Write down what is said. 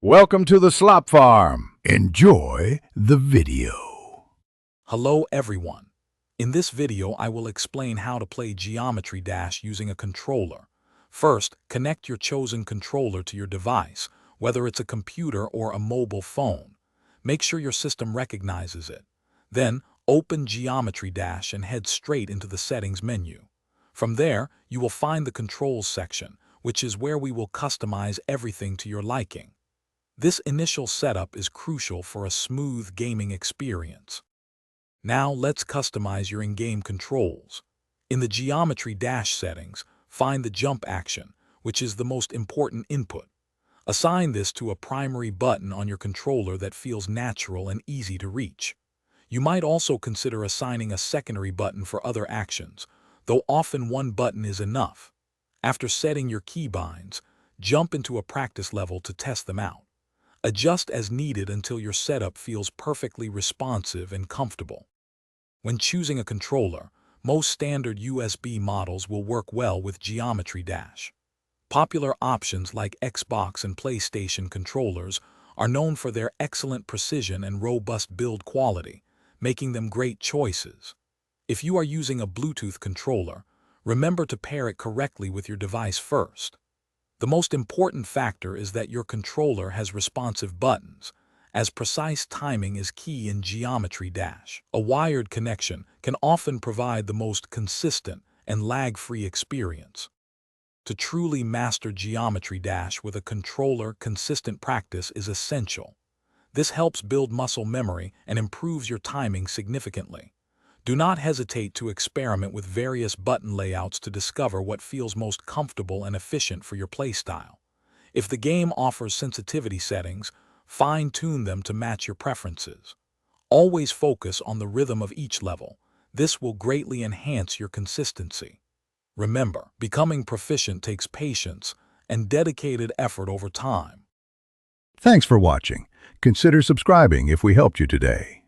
Welcome to the Slop Farm. Enjoy the video. Hello everyone. In this video I will explain how to play Geometry Dash using a controller. First, connect your chosen controller to your device, whether it's a computer or a mobile phone. Make sure your system recognizes it. Then, open Geometry Dash and head straight into the Settings menu. From there, you will find the Controls section, which is where we will customize everything to your liking. This initial setup is crucial for a smooth gaming experience. Now let's customize your in-game controls. In the Geometry Dash settings, find the jump action, which is the most important input. Assign this to a primary button on your controller that feels natural and easy to reach. You might also consider assigning a secondary button for other actions, though often one button is enough. After setting your keybinds, jump into a practice level to test them out. Adjust as needed until your setup feels perfectly responsive and comfortable. When choosing a controller, most standard USB models will work well with Geometry Dash. Popular options like Xbox and PlayStation controllers are known for their excellent precision and robust build quality, making them great choices. If you are using a Bluetooth controller, remember to pair it correctly with your device first. The most important factor is that your controller has responsive buttons, as precise timing is key in Geometry Dash. A wired connection can often provide the most consistent and lag-free experience. To truly master Geometry Dash with a controller, consistent practice is essential. This helps build muscle memory and improves your timing significantly. Do not hesitate to experiment with various button layouts to discover what feels most comfortable and efficient for your playstyle. If the game offers sensitivity settings, fine-tune them to match your preferences. Always focus on the rhythm of each level. This will greatly enhance your consistency. Remember, becoming proficient takes patience and dedicated effort over time. Thanks for watching. Consider subscribing if we helped you today.